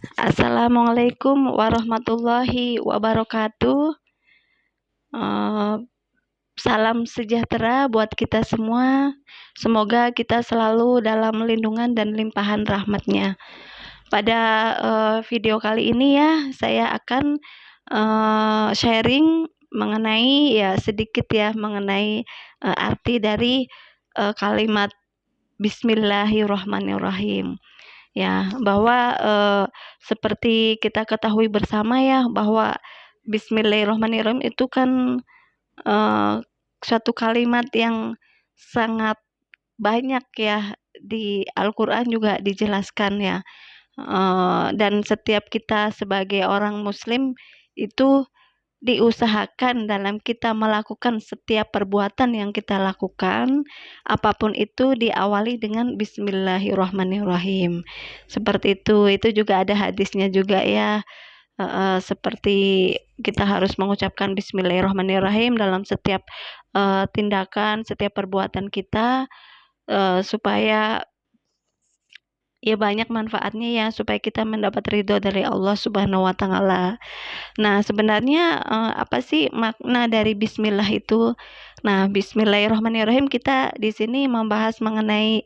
Assalamualaikum warahmatullahi wabarakatuh. Eee, Salam sejahtera buat kita semua. Semoga kita selalu dalam lindungan dan limpahan rahmat-Nya. Pada, video kali ini ya, saya akan, sharing mengenai ya sedikit ya mengenai, arti dari, kalimat Bismillahirrahmanirrahim. Ya, bahwa, seperti kita ketahui bersama ya, bahwa Bismillahirrahmanirrahim itu kan, eee, suatu kalimat yang sangat banyak ya, di Al-Qur'an juga dijelaskan ya, dan setiap kita sebagai orang muslim itu diusahakan dalam kita melakukan setiap perbuatan yang kita lakukan, apapun itu diawali dengan Bismillahirrahmanirrahim. Seperti itu juga ada hadisnya juga ya, seperti kita harus mengucapkan Bismillahirrahmanirrahim dalam setiap, tindakan, setiap perbuatan kita, supaya ya banyak manfaatnya ya, supaya kita mendapat ridho dari Allah Subhanahu wa Ta'ala. Nah, sebenarnya, apa sih makna dari bismillah itu? Nah, bismillahirrahmanirrahim kita di sini membahas mengenai,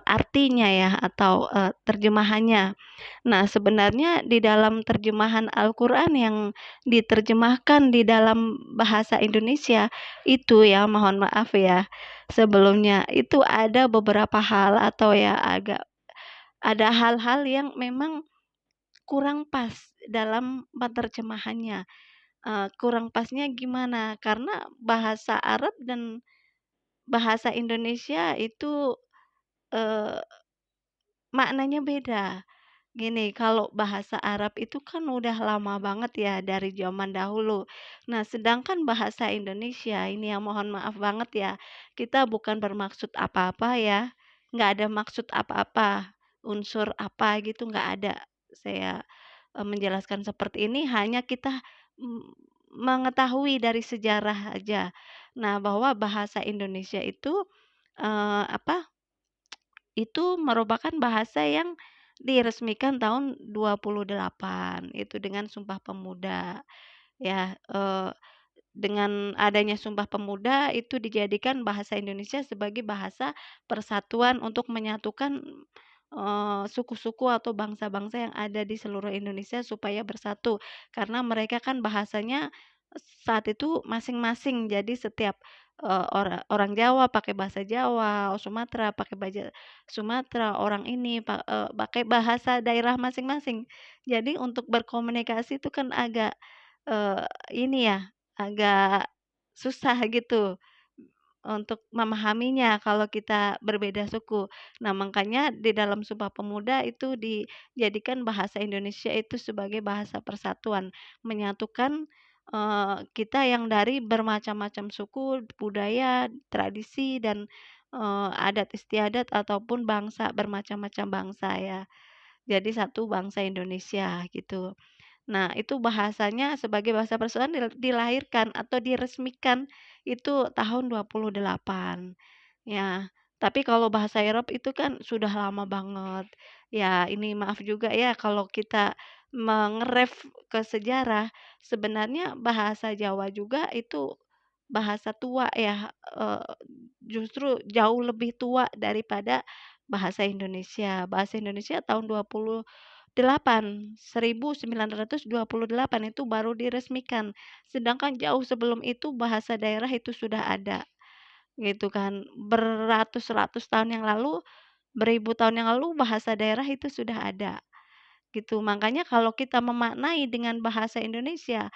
artinya ya atau, terjemahannya. Nah, sebenarnya di dalam terjemahan Al-Qur'an yang diterjemahkan di dalam bahasa Indonesia itu ya, mohon maaf ya, sebelumnya itu ada beberapa hal atau ya ada hal-hal yang memang kurang pas dalam penerjemahannya. Kurang pasnya gimana, karena bahasa Arab dan bahasa Indonesia itu, eee, maknanya beda. Gini, kalau bahasa Arab itu kan udah lama banget ya dari zaman dahulu. Nah, sedangkan bahasa Indonesia ini yang mohon maaf banget ya, kita bukan bermaksud apa-apa ya, nggak ada maksud apa-apa, unsur apa gitu nggak ada. Saya, menjelaskan seperti ini hanya kita, mengetahui dari sejarah aja. Nah, bahwa bahasa Indonesia itu, apa, itu merupakan bahasa yang diresmikan tahun 28 itu dengan Sumpah Pemuda ya, dengan adanya Sumpah Pemuda itu dijadikan bahasa Indonesia sebagai bahasa persatuan untuk menyatukan, suku-suku atau bangsa-bangsa yang ada di seluruh Indonesia supaya bersatu. Karena mereka kan bahasanya saat itu masing-masing, jadi setiap, orang Jawa pakai bahasa Jawa, Sumatera pakai Sumatera, orang ini pakai bahasa daerah masing-masing. Jadi untuk berkomunikasi itu kan agak, ini ya, agak susah gitu untuk memahaminya kalau kita berbeda suku. Nah, makanya di dalam Sumpah Pemuda itu dijadikan bahasa Indonesia itu sebagai bahasa persatuan, menyatukan, kita yang dari bermacam-macam suku, budaya, tradisi, dan, adat istiadat ataupun bangsa, bermacam-macam bangsa ya. Jadi satu bangsa Indonesia gitu. Nah, itu bahasanya sebagai bahasa persatuan dilahirkan atau diresmikan itu tahun 28. Ya, tapi kalau bahasa Arab itu kan sudah lama banget. Ya, ini maaf juga ya kalau kita ke sejarah, sebenarnya bahasa Jawa juga itu bahasa tua ya, justru jauh lebih tua daripada bahasa Indonesia. Bahasa Indonesia tahun 1928 itu baru diresmikan. Sedangkan jauh sebelum itu bahasa daerah itu sudah ada, gitu kan. Beratus-ratus tahun yang lalu, beribu tahun yang lalu bahasa daerah itu sudah ada, gitu. Makanya kalau kita memaknai dengan bahasa Indonesia,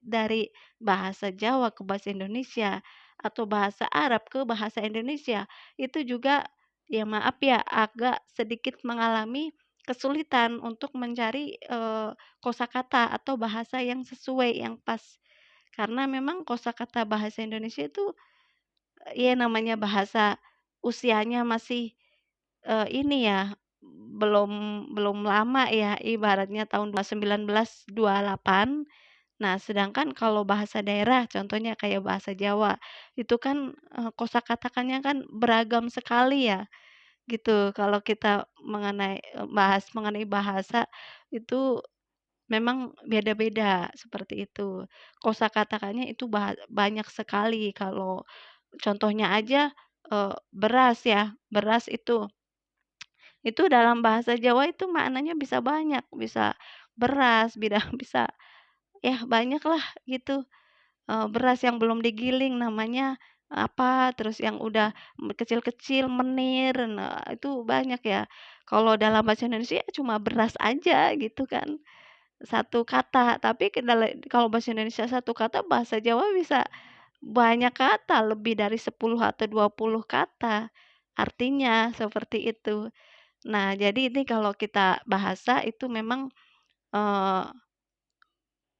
dari bahasa Jawa ke bahasa Indonesia atau bahasa Arab ke bahasa Indonesia, itu juga ya maaf ya agak sedikit mengalami kesulitan untuk mencari, kosakata atau bahasa yang sesuai, yang pas. Karena memang kosakata bahasa Indonesia itu, ya namanya bahasa usianya masih, ini ya, belum belum lama ya, ibaratnya tahun 1928. Nah, sedangkan kalau bahasa daerah, contohnya kayak bahasa Jawa, itu kan, kosakatakannya kan beragam sekali ya, gitu. Kalau kita bahas mengenai bahasa itu memang beda-beda seperti itu. Kosakata-Kakaknya itu banyak sekali kalau contohnya aja, beras ya, beras itu dalam bahasa Jawa itu maknanya bisa banyak, bisa beras, bisa ya banyaklah gitu. Beras yang belum digiling namanya apa, terus yang udah kecil-kecil, menir, nah itu banyak ya. Kalau dalam bahasa Indonesia cuma beras aja gitu kan, satu kata, tapi kalau bahasa Indonesia satu kata, bahasa Jawa bisa banyak kata, lebih dari 10 atau 20 kata, artinya seperti itu. Nah, jadi ini kalau kita bahasa itu memang, eee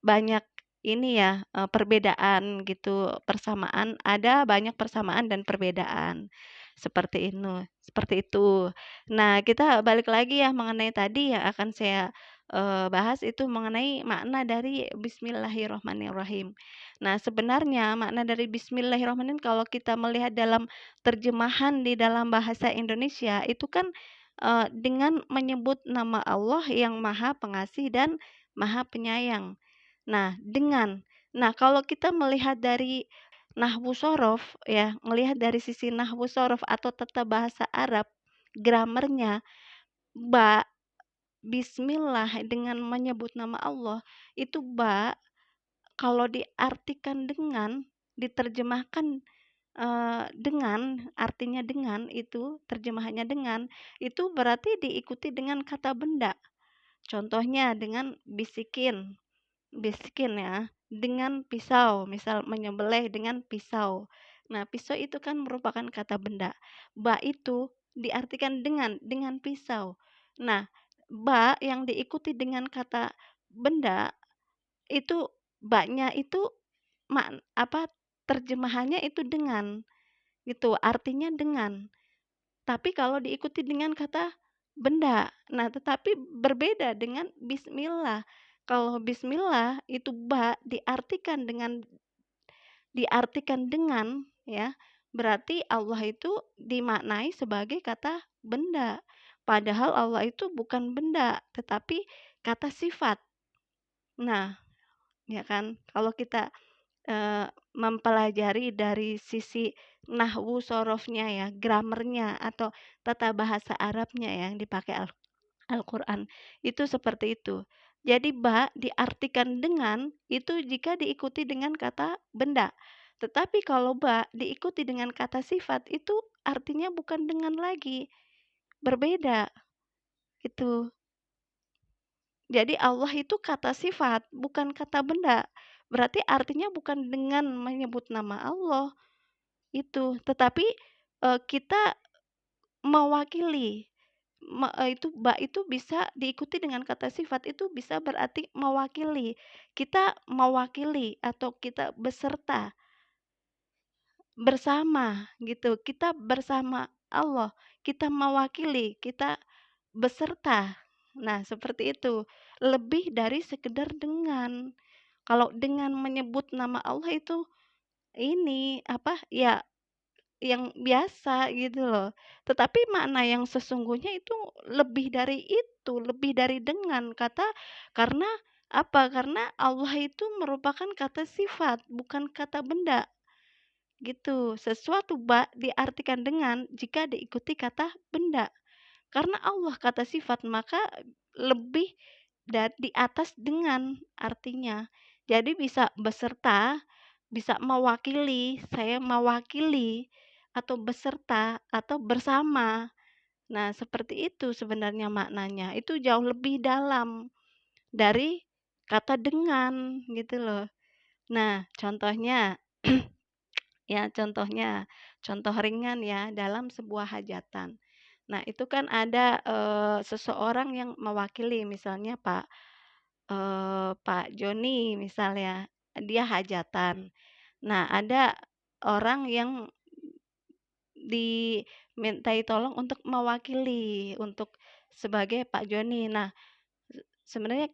banyak ini ya, perbedaan gitu, banyak persamaan dan perbedaan, seperti itu. Nah, kita balik lagi ya mengenai tadi yang akan saya, bahas itu mengenai makna dari Bismillahirrahmanirrahim. Nah, sebenarnya makna dari Bismillahirrahmanirrahim kalau kita melihat dalam terjemahan di dalam bahasa Indonesia itu kan, dengan menyebut nama Allah yang Maha Pengasih dan Maha Penyayang. Kalau kita melihat dari nahwu sorof ya, melihat dari sisi nahwu sorof atau tata bahasa Arab, gramernya, ba, bismillah dengan menyebut nama Allah, itu kalau diartikan dengan, diterjemahkan, dengan, artinya dengan itu, terjemahannya dengan, itu berarti diikuti dengan kata benda. Contohnya dengan bisikin. Bisikin ya, dengan pisau, misal menyembelih dengan pisau. Nah, pisau itu kan merupakan kata benda. Itu diartikan dengan pisau. Nah, yang diikuti dengan kata benda, itu nya itu terjemahannya itu dengan, gitu, artinya dengan. Tapi kalau diikuti dengan kata benda, nah tetapi berbeda dengan bismillah. Kalau bismillah itu diartikan dengan ya, berarti Allah itu dimaknai sebagai kata benda. Padahal Allah itu bukan benda, tetapi kata sifat. Nah, ya kan, kalau kita mempelajari dari sisi nahwu sorofnya ya, gramernya atau tata bahasa Arabnya yang dipakai Al-Quran, itu seperti itu. Jadi diartikan dengan itu jika diikuti dengan kata benda. Tetapi kalau diikuti dengan kata sifat itu artinya bukan dengan lagi, berbeda, itu. Jadi Allah itu kata sifat, bukan kata benda. Berarti artinya bukan dengan menyebut nama Allah, itu. Tetapi, kita mewakili, itu bisa diikuti dengan kata sifat, itu bisa berarti mewakili. Kita mewakili atau kita bersama gitu, kita bersama Allah, kita mewakili, kita beserta. Nah, seperti itu. Lebih dari sekedar dengan. Kalau dengan menyebut nama Allah itu ini, apa, ya yang biasa gitu loh. Tetapi makna yang sesungguhnya itu lebih dari itu, lebih dari dengan karena apa? Karena Allah itu merupakan kata sifat, bukan kata benda. Gitu. Sesuatu diartikan dengan jika diikuti kata benda. Karena Allah kata sifat, maka lebih di atas dengan artinya. Jadi bisa beserta, bisa mewakili, saya mewakili, atau beserta, atau bersama. Nah, seperti itu sebenarnya maknanya. Itu jauh lebih dalam dari kata dengan, gitu loh. Nah, contohnya, ya contoh ringan ya, dalam sebuah hajatan. Nah, itu kan ada, seseorang yang mewakili, misalnya Pak Joni misalnya, dia hajatan. Nah, ada orang yang dimintai tolong untuk mewakili, untuk sebagai Pak Joni. Nah, sebenarnya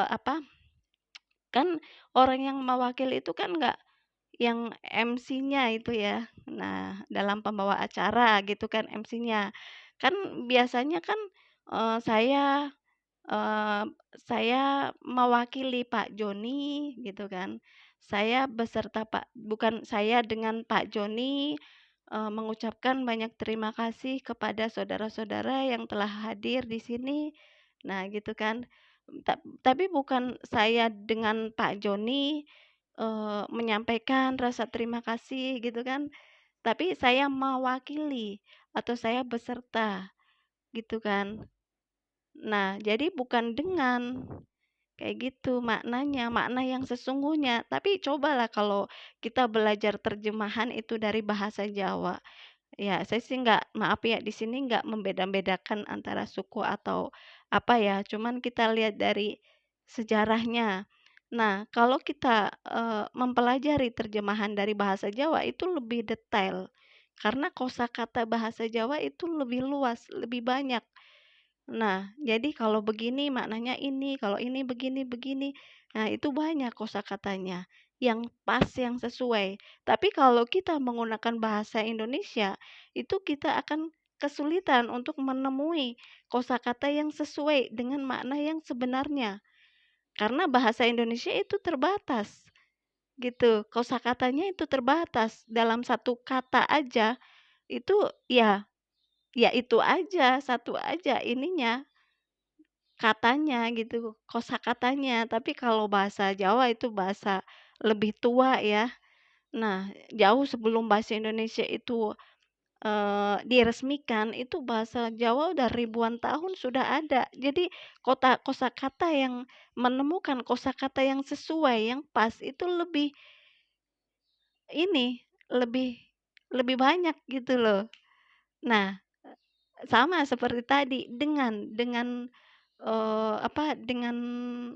apa, kan orang yang mewakili itu kan nggak yang MC-nya itu ya. Nah, dalam pembawa acara gitu kan MC-nya. Kan biasanya kan, eee, saya Eee, saya mewakili Pak Joni gitu kan. Saya beserta bukan saya dengan Pak Joni, mengucapkan banyak terima kasih kepada saudara-saudara yang telah hadir di sini. Nah gitu kan. Tapi bukan saya dengan Pak Joni, menyampaikan rasa terima kasih gitu kan, tapi saya mewakili atau saya beserta gitu kan. Nah, jadi bukan dengan, kayak gitu maknanya, makna yang sesungguhnya. Tapi cobalah kalau kita belajar terjemahan itu dari bahasa Jawa. Ya, saya sih nggak maaf ya, di sini nggak membeda-bedakan antara suku atau apa ya, cuman kita lihat dari sejarahnya. Nah, kalau kita, mempelajari terjemahan dari bahasa Jawa itu lebih detail, karena kosakata bahasa Jawa itu lebih luas, lebih banyak. Nah, jadi kalau begini maknanya ini, kalau ini begini-begini. Nah, itu banyak kosakatanya yang pas, yang sesuai. Tapi kalau kita menggunakan bahasa Indonesia, itu kita akan kesulitan untuk menemui kosakata yang sesuai dengan makna yang sebenarnya. Karena bahasa Indonesia itu terbatas, gitu. Kosakatanya itu terbatas. Dalam satu kata aja itu ya ya itu aja, satu aja ininya katanya gitu, kosakatanya. Tapi kalau bahasa Jawa itu bahasa lebih tua ya. Nah, jauh sebelum bahasa Indonesia itu, diresmikan, itu bahasa Jawa udah ribuan tahun sudah ada. Jadi kosakata yang menemukan kosakata yang sesuai, yang pas itu lebih ini, lebih lebih banyak gitu loh. Nah, sama seperti tadi dengan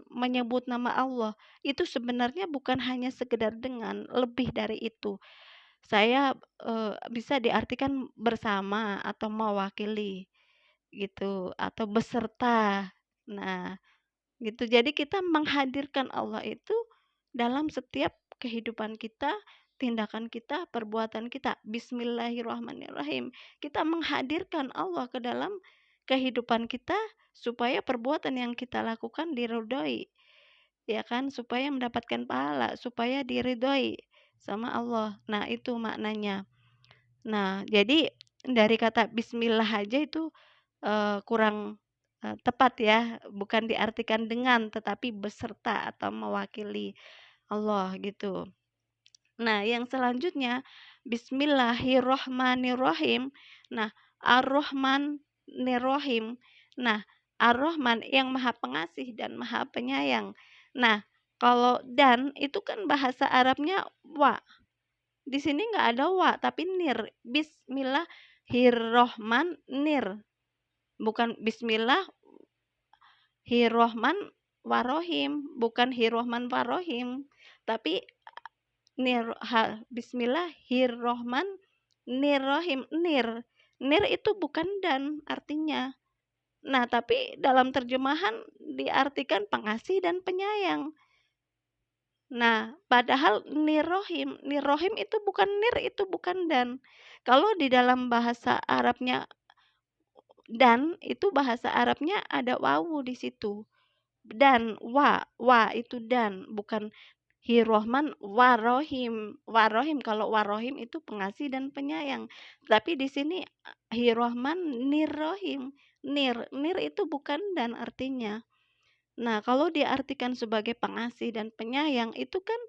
menyebut nama Allah, itu sebenarnya bukan hanya sekedar dengan, lebih dari itu. Saya, bisa diartikan bersama atau mewakili gitu, atau beserta. Nah, gitu. Jadi kita menghadirkan Allah itu dalam setiap kehidupan kita, tindakan kita, perbuatan kita. Bismillahirrahmanirrahim. Kita menghadirkan Allah ke dalam kehidupan kita supaya perbuatan yang kita lakukan diridhoi, ya kan? Supaya mendapatkan pahala, supaya diridhoi sama Allah. Nah, itu maknanya. Nah, jadi dari kata bismillah aja itu, kurang, tepat ya, bukan diartikan dengan, tetapi beserta atau mewakili Allah gitu. Nah, yang selanjutnya bismillahirrahmanirrahim. Nah, Ar-Rahman Nir-Rahim. Nah, Ar-Rahman yang Maha Pengasih dan Maha Penyayang. Nah, kalau dan itu kan bahasa Arabnya wa. Di sini nggak ada wa, tapi nir. Bismillahirrohmanir. Bukan Bismillahirrohmanirrohim. Bukan Hirrohman Warohim. Tapi Bismillahirrohmanirrohim. Nir. Nir itu bukan dan artinya. Nah, tapi dalam terjemahan diartikan pengasih dan penyayang. Nah, padahal nirohim itu bukan nir, itu bukan dan. Kalau di dalam bahasa Arabnya dan, itu bahasa Arabnya ada wawu di situ. Dan, wa itu dan, bukan Hirrohman warohim. Warohim, kalau warohim itu pengasih dan penyayang. Tapi di sini Hirrohman nirrohim. Nir itu bukan dan artinya. Nah, kalau diartikan sebagai pengasih dan penyayang itu kan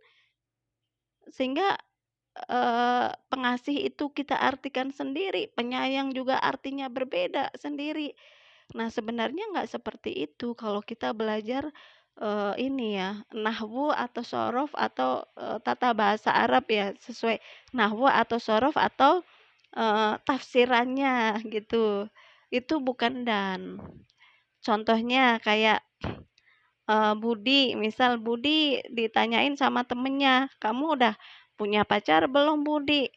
sehingga, pengasih itu kita artikan sendiri, penyayang juga artinya berbeda sendiri. Nah, sebenarnya nggak seperti itu kalau kita belajar, ini ya, nahwu atau sorof atau, tata bahasa Arab ya, sesuai nahwu atau sorof atau, tafsirannya gitu. Itu bukan dan. Contohnya kayak misal Budi ditanyain sama temennya, "Kamu udah punya pacar belum Budi?"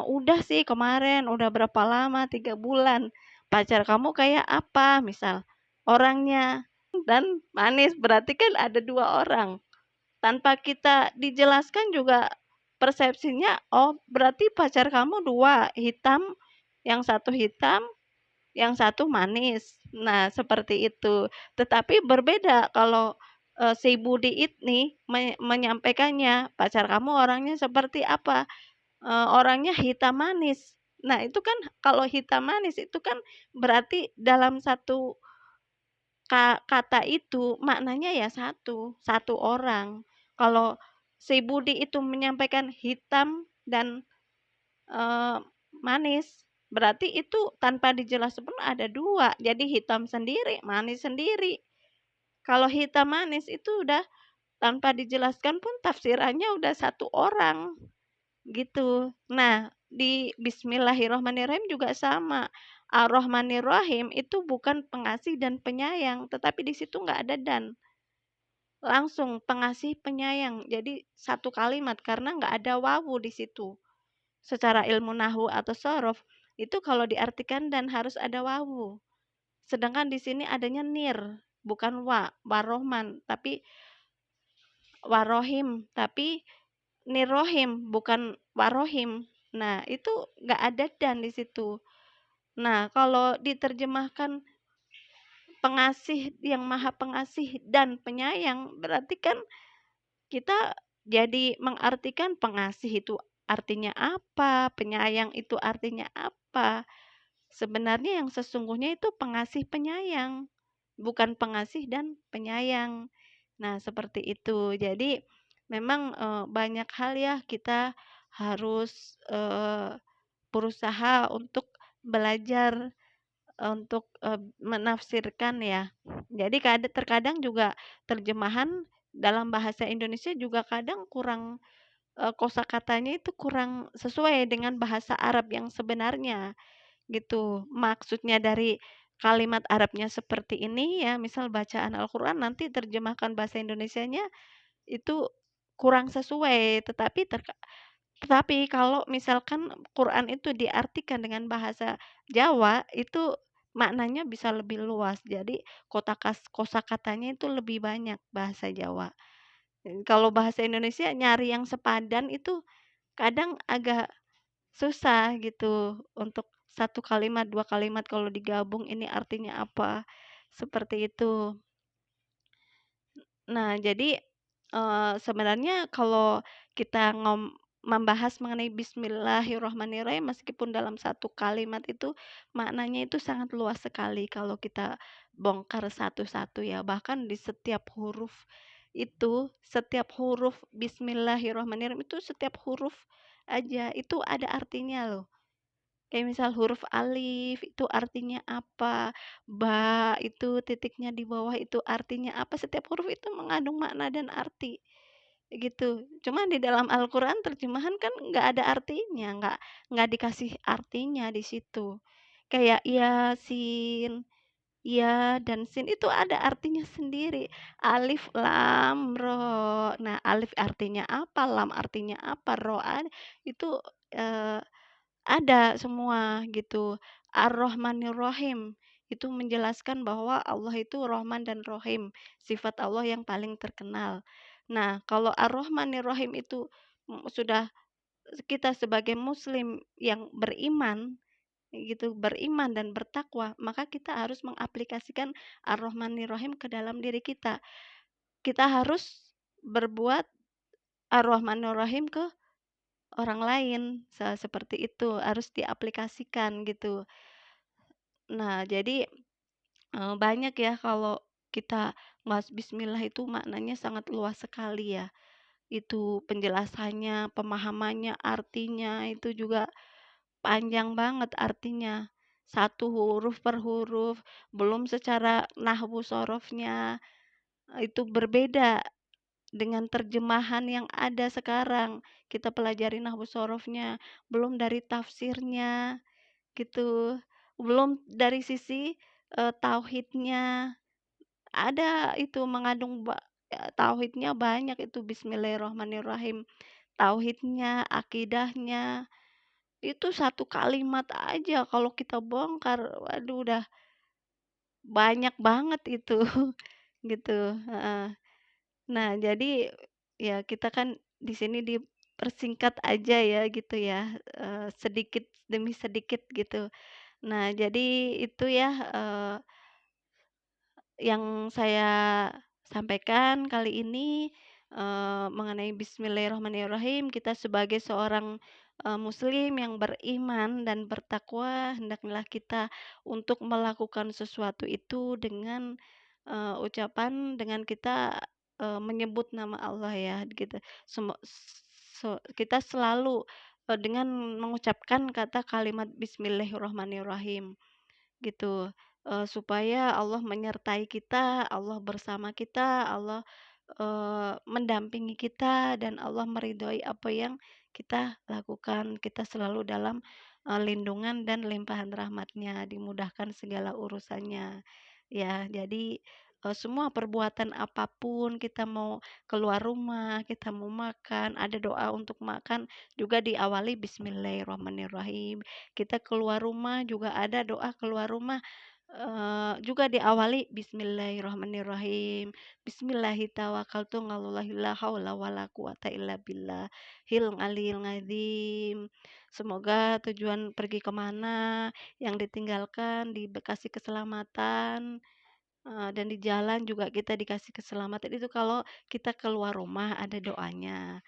"Udah sih kemarin." "Udah berapa lama?" "3 bulan." "Pacar kamu kayak apa?" Misal, "Orangnya dan manis." Berarti kan ada 2 orang. Tanpa kita dijelaskan juga persepsinya, "Oh berarti pacar kamu 2 hitam, yang satu hitam, yang satu manis. Nah, seperti itu. Tetapi berbeda kalau, si Budi ini menyampaikannya, "Pacar kamu orangnya seperti apa?" Orangnya hitam manis. Nah, itu kan kalau hitam manis itu kan berarti dalam satu kata itu maknanya ya satu, satu orang. Kalau si Budi itu menyampaikan hitam dan, eee, manis, berarti itu tanpa dijelaskan pun ada 2, jadi hitam sendiri, manis sendiri. Kalau hitam manis itu udah tanpa dijelaskan pun tafsirannya udah satu orang. Gitu. Nah, di Bismillahirrahmanirrahim juga sama. Ar-Rahmanir-Rahim itu bukan pengasih dan penyayang, tetapi di situ nggak ada dan. Langsung pengasih penyayang. Jadi satu kalimat karena nggak ada wawu di situ. Secara ilmu nahwu atau sorof, itu kalau diartikan dan harus ada wawu. Sedangkan di sini adanya nir, bukan warohman, tapi warohim, tapi Nirohim, bukan warohim. Nah, itu nggak ada dan di situ. Nah, kalau diterjemahkan pengasih yang maha pengasih dan penyayang, berarti kan kita jadi mengartikan pengasih itu artinya apa, penyayang itu artinya apa. Sebenarnya yang sesungguhnya itu pengasih penyayang, bukan pengasih dan penyayang. Nah, seperti itu. Jadi memang, banyak hal ya kita harus, berusaha untuk belajar untuk, menafsirkan ya. Jadi terkadang juga terjemahan dalam bahasa Indonesia juga kadang kurang, kosakatanya itu kurang sesuai dengan bahasa Arab yang sebenarnya. Gitu, maksudnya dari kalimat Arabnya seperti ini ya, misal bacaan Al-Quran nanti terjemahkan bahasa Indonesianya itu kurang sesuai, tetapi kalau misalkan Quran itu diartikan dengan bahasa Jawa, itu maknanya bisa lebih luas. Jadi kosakatanya itu lebih banyak bahasa Jawa. Kalau bahasa Indonesia nyari yang sepadan itu kadang agak susah gitu untuk satu kalimat, 2 kalimat kalau digabung ini artinya apa, seperti itu. Nah, jadi, sebenarnya kalau kita membahas mengenai Bismillahirrahmanirrahim meskipun dalam satu kalimat itu maknanya itu sangat luas sekali kalau kita bongkar satu-satu ya. Bahkan di setiap huruf itu, setiap huruf Bismillahirrahmanirrahim itu setiap huruf aja itu ada artinya loh. Kayak misal huruf alif itu artinya apa, ba itu titiknya di bawah itu artinya apa, setiap huruf itu mengandung makna dan arti, gitu. Cuma di dalam Al-Quran terjemahan kan nggak ada artinya, nggak dikasih artinya di situ. Kayak Yasin, ya dan sin itu ada artinya sendiri. Alif, lam, ro. Nah, alif artinya apa, lam artinya apa, ro itu, eee ada semua gitu. Ar-Rahmanir-Rahim itu menjelaskan bahwa Allah itu Rahman dan Rahim, sifat Allah yang paling terkenal. Nah, kalau Ar-Rahmanir-Rahim itu sudah kita sebagai muslim yang beriman gitu, beriman dan bertakwa, maka kita harus mengaplikasikan Ar-Rahmanir-Rahim ke dalam diri kita. Kita harus berbuat Ar-Rahmanir-Rahim ke orang lain, seperti itu, harus diaplikasikan gitu. Nah, jadi, banyak ya kalau kita bahas bismillah itu maknanya sangat luas sekali ya. Itu penjelasannya, pemahamannya, artinya itu juga panjang banget artinya. Satu huruf per huruf, belum secara nahwu sorofnya, itu berbeda dengan terjemahan yang ada sekarang. Kita pelajari nahwu sorofnya, belum dari tafsirnya gitu, belum dari sisi, tauhidnya. Ada itu mengandung tauhidnya banyak itu Bismillahirrahmanirrahim. Tauhidnya, akidahnya, itu satu kalimat aja kalau kita bongkar, waduh udah banyak banget itu, gitu, heeh. Nah, jadi ya kita kan di sini dipersingkat aja ya gitu ya, sedikit demi sedikit gitu. Nah, jadi itu ya, yang saya sampaikan kali ini, mengenai bismillahirrahmanirrahim, kita sebagai seorang, muslim yang beriman dan bertakwa, hendaklah kita untuk melakukan sesuatu itu dengan, dengan kita, menyebut nama Allah ya, gitu. Kita selalu, dengan mengucapkan kata kalimat bismillahirrahmanirrahim. Gitu, supaya Allah menyertai kita, Allah bersama kita, Allah, mendampingi kita dan Allah meridhoi apa yang kita lakukan. Kita selalu dalam, lindungan dan limpahan rahmat-Nya, dimudahkan segala urusannya. Ya, jadi, semua perbuatan apapun kita mau keluar rumah, kita mau makan, ada doa untuk makan juga diawali bismillahirrahmanirrahim. Kita keluar rumah juga ada doa keluar rumah, juga diawali bismillahirrahmanirrahim. Bismillahi tawakkaltu 'alallahi la haula wala quwata illa billahil aliyil azim. Semoga tujuan pergi ke mana yang ditinggalkan dikasih keselamatan, dan di jalan juga kita dikasih keselamatan. Itu kalau kita keluar rumah ada doanya.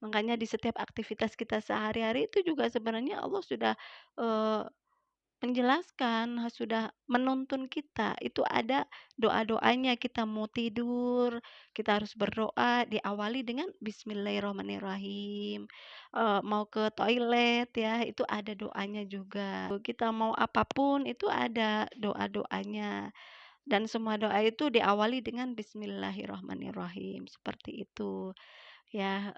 Makanya di setiap aktivitas kita sehari-hari itu juga sebenarnya Allah sudah, eee, menjelaskan, sudah menuntun kita, itu ada doa-doanya. Kita mau tidur, kita harus berdoa, diawali dengan bismillahirrahmanirrahim. Mau ke toilet ya, itu ada doanya juga. Kita mau apapun itu ada doa-doanya. Dan semua doa itu diawali dengan bismillahirrahmanirrahim, seperti itu. Ya,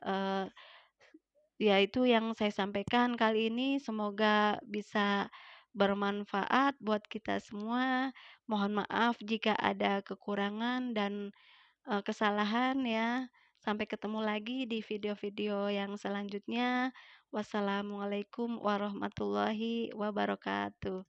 ya itu yang saya sampaikan kali ini, semoga bisa bermanfaat buat kita semua. Mohon maaf jika ada kekurangan dan, kesalahan ya. Sampai ketemu lagi di video-video yang selanjutnya. Wassalamualaikum warahmatullahi wabarakatuh.